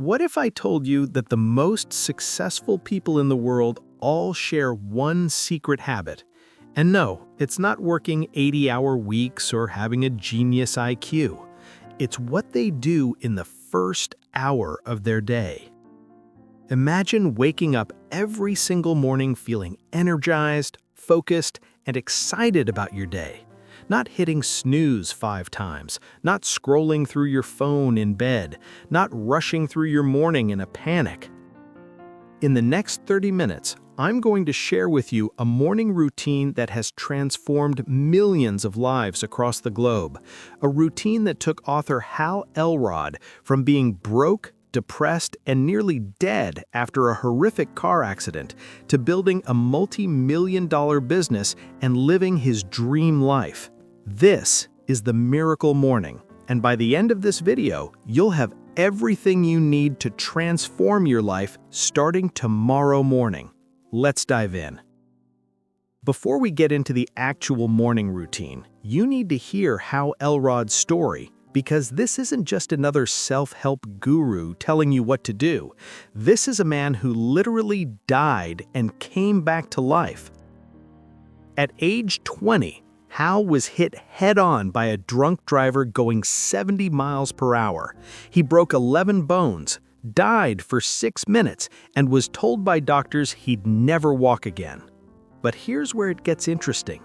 What if I told you that the most successful people in the world all share one secret habit? And no, it's not working 80-hour weeks or having a genius IQ. It's what they do in the first hour of their day. Imagine waking up every single morning feeling energized, focused, and excited about your day. Not hitting snooze 5 times, not scrolling through your phone in bed, not rushing through your morning in a panic. In the next 30 minutes, I'm going to share with you a morning routine that has transformed millions of lives across the globe. A routine that took author Hal Elrod from being broke, depressed, and nearly dead after a horrific car accident to building a multi-million-dollar business and living his dream life. This is the Miracle Morning, and by the end of this video, you'll have everything you need to transform your life starting tomorrow morning. Let's dive in. Before we get into the actual morning routine, you need to hear Hal Elrod's story, because this isn't just another self-help guru telling you what to do. This is a man who literally died and came back to life. At age 20, Hal was hit head-on by a drunk driver going 70 miles per hour. He broke 11 bones, died for 6 minutes, and was told by doctors he'd never walk again. But here's where it gets interesting.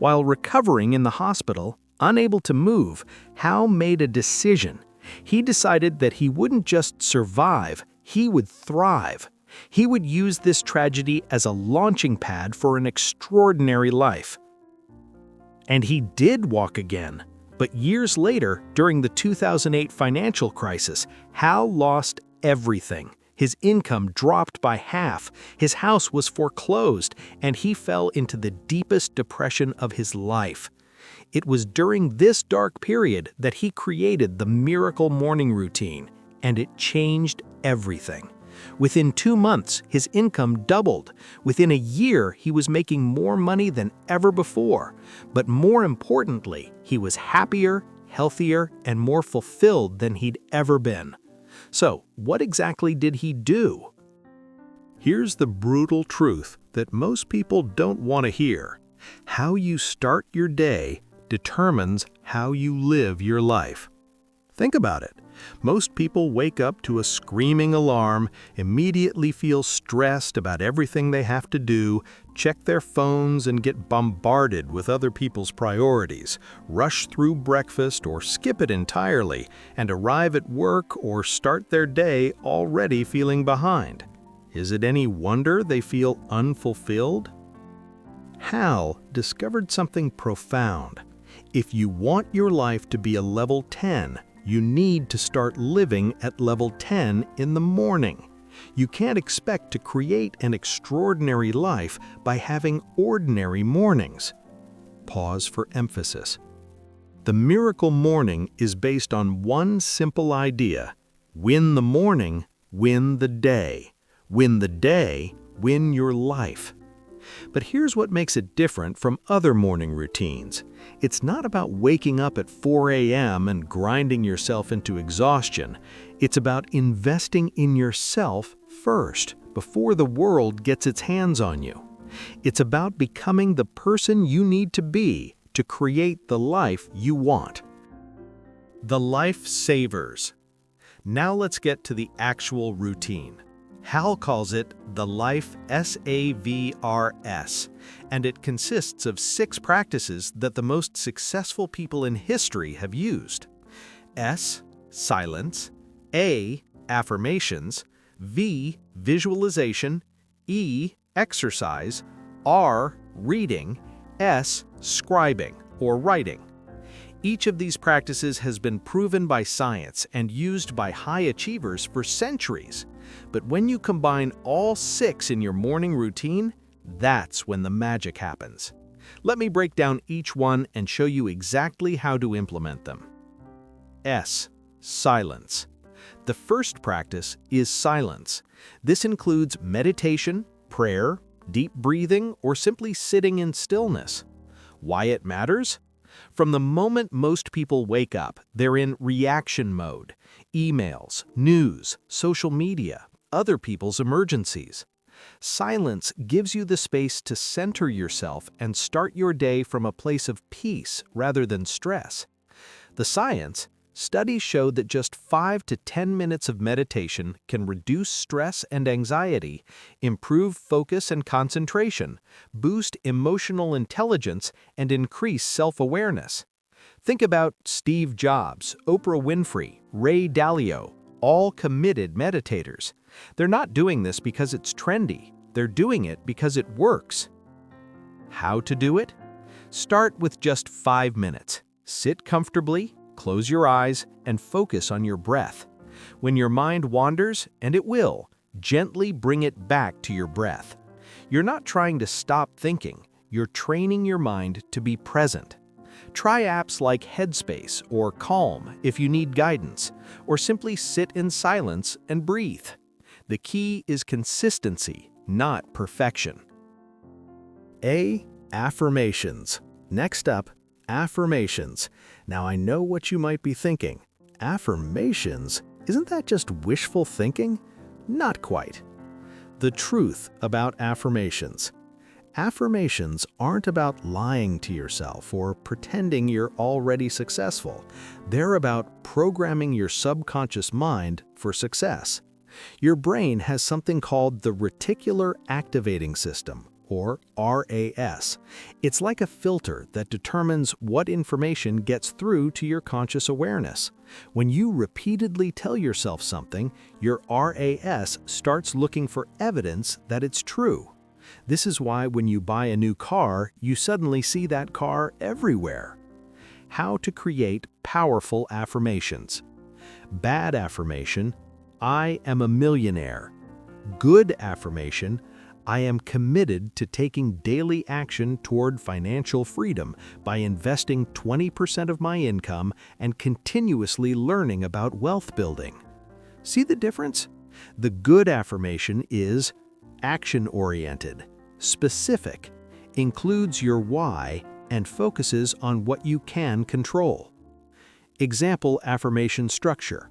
While recovering in the hospital, unable to move, Hal made a decision. He decided that he wouldn't just survive, he would thrive. He would use this tragedy as a launching pad for an extraordinary life. And he did walk again. But years later, during the 2008 financial crisis, Hal lost everything. His income dropped by half, his house was foreclosed, and he fell into the deepest depression of his life. It was during this dark period that he created the Miracle Morning routine, and it changed everything. Within 2 months, his income doubled. Within a year, he was making more money than ever before. But more importantly, he was happier, healthier, and more fulfilled than he'd ever been. So, what exactly did he do? Here's the brutal truth that most people don't want to hear. How you start your day determines how you live your life. Think about it. Most people wake up to a screaming alarm, immediately feel stressed about everything they have to do, check their phones and get bombarded with other people's priorities, rush through breakfast or skip it entirely, and arrive at work or start their day already feeling behind. Is it any wonder they feel unfulfilled? Hal discovered something profound. If you want your life to be a level 10, you need to start living at level 10 in the morning. You can't expect to create an extraordinary life by having ordinary mornings. Pause for emphasis. The Miracle Morning is based on one simple idea. Win the morning, win the day. Win the day, win your life. But here's what makes it different from other morning routines. It's not about waking up at 4 a.m. and grinding yourself into exhaustion. It's about investing in yourself first, before the world gets its hands on you. It's about becoming the person you need to be to create the life you want. The Life S.A.V.E.R.S. Now let's get to the actual routine. Hal calls it the Life S.A.V.E.R.S, and it consists of 6 practices that the most successful people in history have used. S. Silence. A. Affirmations. V. Visualization. E. Exercise. R. Reading. S. Scribing, or writing. Each of these practices has been proven by science and used by high achievers for centuries. But when you combine all 6 in your morning routine, that's when the magic happens. Let me break down each one and show you exactly how to implement them. S. Silence. The first practice is silence. This includes meditation, prayer, deep breathing, or simply sitting in stillness. Why it matters? From the moment most people wake up, they're in reaction mode. Emails, news, social media, other people's emergencies. Silence gives you the space to center yourself and start your day from a place of peace rather than stress. The science: studies show that just 5 to 10 minutes of meditation can reduce stress and anxiety, improve focus and concentration, boost emotional intelligence, and increase self-awareness. Think about Steve Jobs, Oprah Winfrey, Ray Dalio, all committed meditators. They're not doing this because it's trendy. They're doing it because it works. How to do it? Start with just 5 minutes. Sit comfortably, close your eyes, and focus on your breath. When your mind wanders, and it will, gently bring it back to your breath. You're not trying to stop thinking. You're training your mind to be present. Try apps like Headspace or Calm if you need guidance, or simply sit in silence and breathe. The key is consistency, not perfection. Affirmations. Next up, affirmations. Now I know what you might be thinking. Affirmations? Isn't that just wishful thinking? Not quite. The truth about affirmations. Affirmations aren't about lying to yourself or pretending you're already successful. They're about programming your subconscious mind for success. Your brain has something called the reticular activating system, or RAS. It's like a filter that determines what information gets through to your conscious awareness. When you repeatedly tell yourself something, your RAS starts looking for evidence that it's true. This is why when you buy a new car, you suddenly see that car everywhere. How to create powerful affirmations. Bad affirmation: I am a millionaire. Good affirmation: I am committed to taking daily action toward financial freedom by investing 20% of my income and continuously learning about wealth building. See the difference? The good affirmation is action-oriented, specific, includes your why, and focuses on what you can control. Example affirmation structure: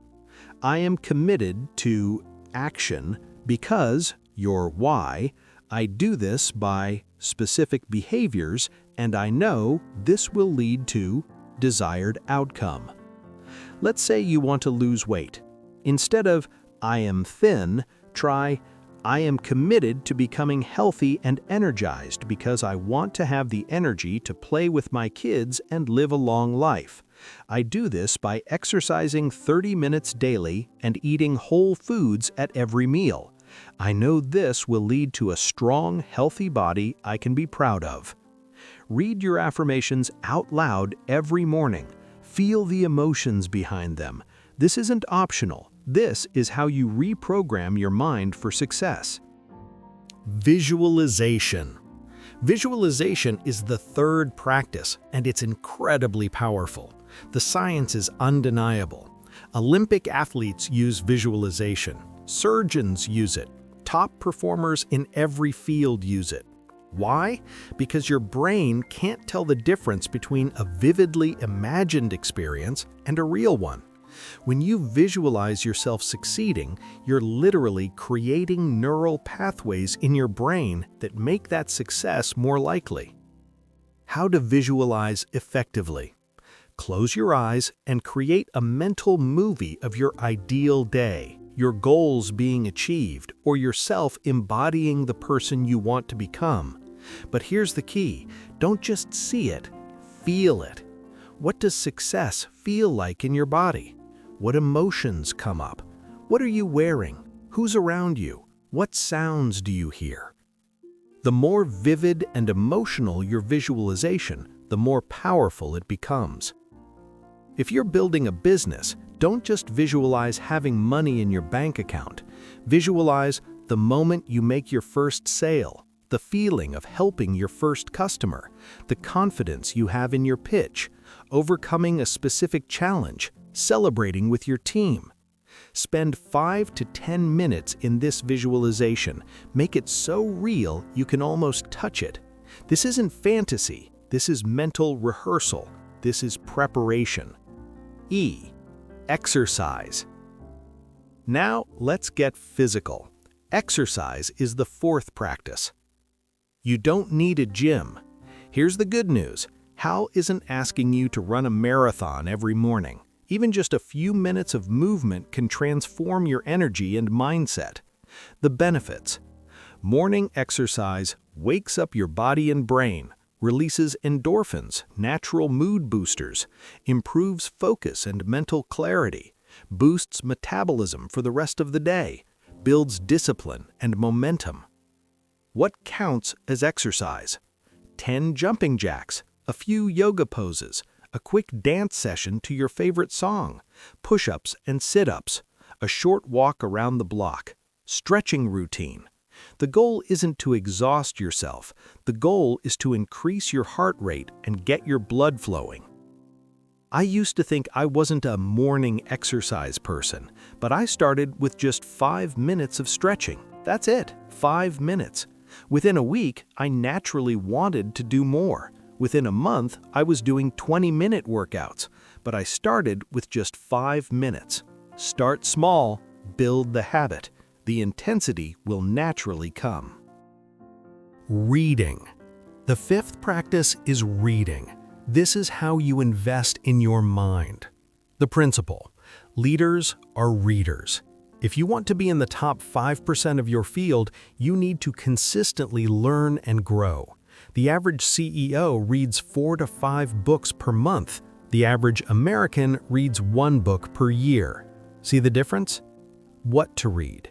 I am committed to action because your why, I do this by specific behaviors, and I know this will lead to desired outcome. Let's say you want to lose weight. Instead of I am thin, try I am committed to becoming healthy and energized because I want to have the energy to play with my kids and live a long life. I do this by exercising 30 minutes daily and eating whole foods at every meal. I know this will lead to a strong, healthy body I can be proud of. Read your affirmations out loud every morning. Feel the emotions behind them. This isn't optional. This is how you reprogram your mind for success. Visualization. Visualization is the third practice, and it's incredibly powerful. The science is undeniable. Olympic athletes use visualization. Surgeons use it. Top performers in every field use it. Why? Because your brain can't tell the difference between a vividly imagined experience and a real one. When you visualize yourself succeeding, you're literally creating neural pathways in your brain that make that success more likely. How to visualize effectively. Close your eyes and create a mental movie of your ideal day, your goals being achieved, or yourself embodying the person you want to become. But here's the key: don't just see it, feel it. What does success feel like in your body? What emotions come up? What are you wearing? Who's around you? What sounds do you hear? The more vivid and emotional your visualization, the more powerful it becomes. If you're building a business, don't just visualize having money in your bank account. Visualize the moment you make your first sale, the feeling of helping your first customer, the confidence you have in your pitch, overcoming a specific challenge, celebrating with your team. Spend 5 to 10 minutes in this visualization. Make it so real you can almost touch it. This isn't fantasy. This is mental rehearsal. This is preparation. E. Exercise. Now let's get physical. Exercise is the fourth practice. You don't need a gym. Here's the good news. Hal isn't asking you to run a marathon every morning. Even just a few minutes of movement can transform your energy and mindset. The benefits. Morning exercise wakes up your body and brain, releases endorphins, natural mood boosters, improves focus and mental clarity, boosts metabolism for the rest of the day, builds discipline and momentum. What counts as exercise? 10 jumping jacks, a few yoga poses, a quick dance session to your favorite song, push-ups and sit-ups, a short walk around the block, stretching routine. The goal isn't to exhaust yourself. The goal is to increase your heart rate and get your blood flowing. I used to think I wasn't a morning exercise person, but I started with just 5 minutes of stretching. That's it, 5 minutes. Within a week, I naturally wanted to do more. Within a month, I was doing 20-minute workouts, but I started with just 5 minutes. Start small, build the habit. The intensity will naturally come. Reading. The fifth practice is reading. This is how you invest in your mind. The principle: leaders are readers. If you want to be in the top 5% of your field, you need to consistently learn and grow. The average CEO reads 4 to 5 books per month. The average American reads 1 book per year. See the difference? What to read.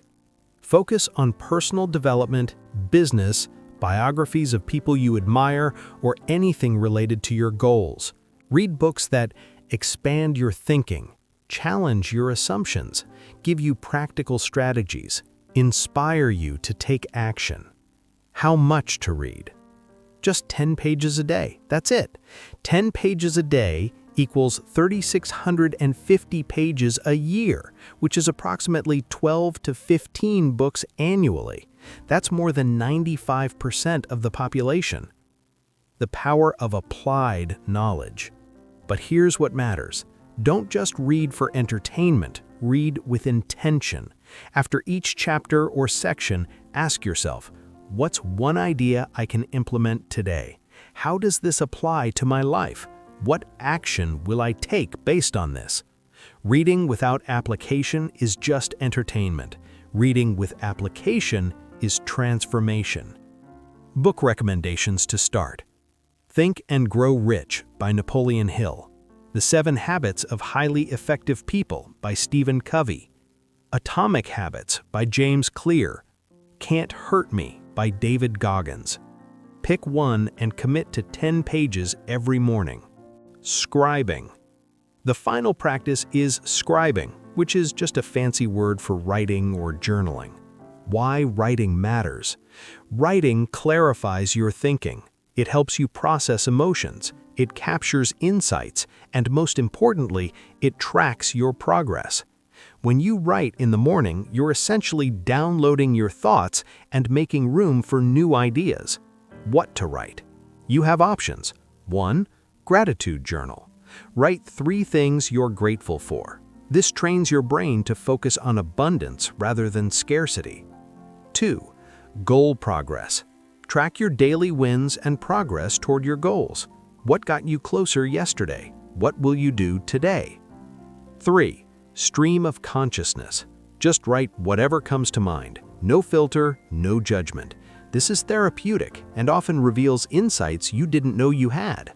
Focus on personal development, business, biographies of people you admire, or anything related to your goals. Read books that expand your thinking, challenge your assumptions, give you practical strategies, inspire you to take action. How much to read? Just 10 pages a day. That's it. 10 pages a day equals 3,650 pages a year, which is approximately 12 to 15 books annually. That's more than 95% of the population. The power of applied knowledge. But here's what matters. Don't just read for entertainment, read with intention. After each chapter or section, ask yourself, what's one idea I can implement today? How does this apply to my life? What action will I take based on this? Reading without application is just entertainment. Reading with application is transformation. Book recommendations to start. Think and Grow Rich by Napoleon Hill. The 7 Habits of Highly Effective People by Stephen Covey. Atomic Habits by James Clear. Can't Hurt Me by David Goggins. Pick one and commit to 10 pages every morning. Scribing. The final practice is scribing, which is just a fancy word for writing or journaling. Why writing matters. Writing clarifies your thinking. It helps you process emotions. It captures insights, and most importantly, it tracks your progress. When you write in the morning, you're essentially downloading your thoughts and making room for new ideas. What to write? You have options. 1. Gratitude journal. Write 3 things you're grateful for. This trains your brain to focus on abundance rather than scarcity. 2. Goal progress. Track your daily wins and progress toward your goals. What got you closer yesterday? What will you do today? 3. Stream of consciousness. Just write whatever comes to mind. No filter, no judgment. This is therapeutic and often reveals insights you didn't know you had.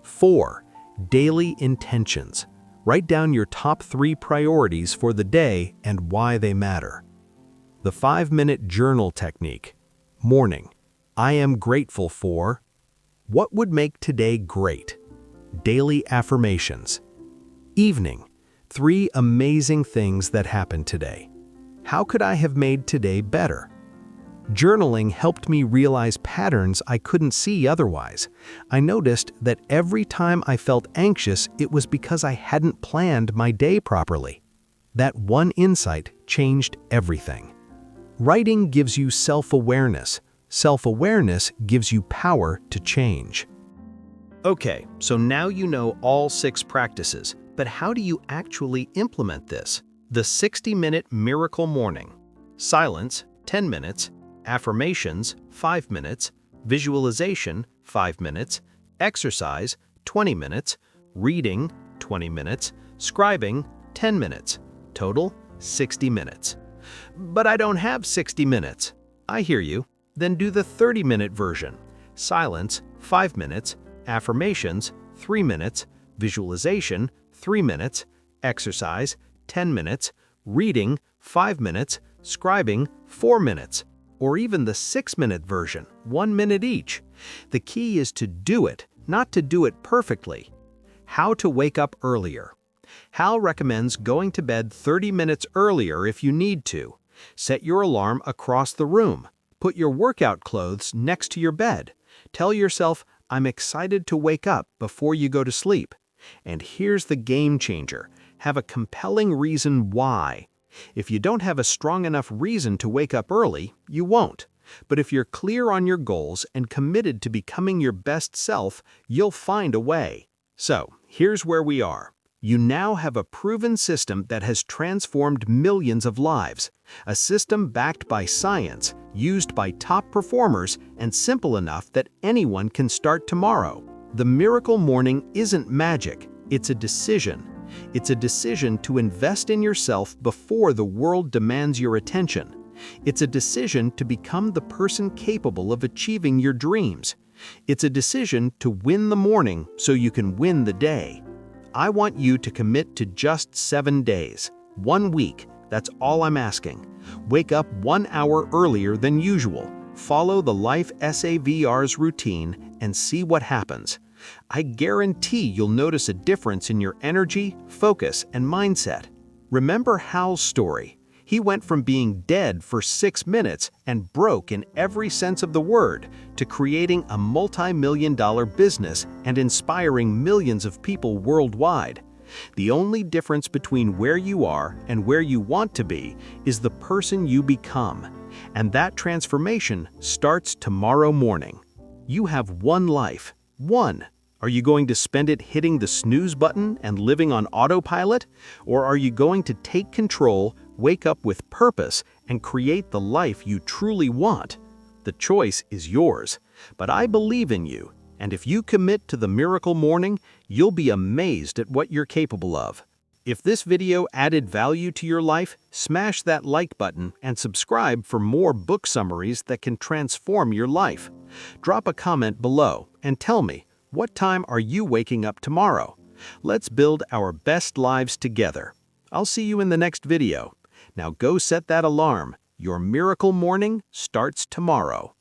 4. Daily intentions. Write down your top 3 priorities for the day and why they matter. The 5-minute journal technique. Morning. I am grateful for. What would make today great? Daily affirmations. Evening. 3 amazing things that happened today. How could I have made today better? Journaling helped me realize patterns I couldn't see otherwise. I noticed that every time I felt anxious, it was because I hadn't planned my day properly. That one insight changed everything. Writing gives you self-awareness. Self-awareness gives you power to change. Okay, so now you know all 6 practices, but how do you actually implement this? The 60-minute miracle morning. Silence, 10 minutes. Affirmations, 5 minutes. Visualization, 5 minutes. Exercise, 20 minutes. Reading, 20 minutes. Scribing, 10 minutes. Total, 60 minutes. But I don't have 60 minutes. I hear you. Then do the 30-minute version. Silence, 5 minutes. Affirmations, 3 minutes. Visualization, 3 minutes. Exercise, 10 minutes. Reading, 5 minutes. Scribing, 4 minutes. Or even the 6-minute version, 1 minute each. The key is to do it, not to do it perfectly. How to wake up earlier. Hal recommends going to bed 30 minutes earlier if you need to. Set your alarm across the room. Put your workout clothes next to your bed. Tell yourself, I'm excited to wake up before you go to sleep. And here's the game changer. Have a compelling reason why. If you don't have a strong enough reason to wake up early, you won't. But if you're clear on your goals and committed to becoming your best self, you'll find a way. So, here's where we are. You now have a proven system that has transformed millions of lives. A system backed by science, used by top performers, and simple enough that anyone can start tomorrow. The miracle morning isn't magic, it's a decision. It's a decision to invest in yourself before the world demands your attention. It's a decision to become the person capable of achieving your dreams. It's a decision to win the morning so you can win the day. I want you to commit to just 7 days, 1 week. That's all I'm asking. Wake up 1 hour earlier than usual. Follow the Life S.A.V.E.R.S routine and see what happens. I guarantee you'll notice a difference in your energy, focus, and mindset. Remember Hal's story. He went from being dead for 6 minutes and broke in every sense of the word to creating a multi-million-dollar business and inspiring millions of people worldwide. The only difference between where you are and where you want to be is the person you become. And that transformation starts tomorrow morning. You have one life. One. Are you going to spend it hitting the snooze button and living on autopilot? Or are you going to take control, wake up with purpose, and create the life you truly want? The choice is yours. But I believe in you, and if you commit to the miracle morning, you'll be amazed at what you're capable of. If this video added value to your life, smash that like button and subscribe for more book summaries that can transform your life. Drop a comment below and tell me, what time are you waking up tomorrow? Let's build our best lives together. I'll see you in the next video. Now go set that alarm. Your miracle morning starts tomorrow.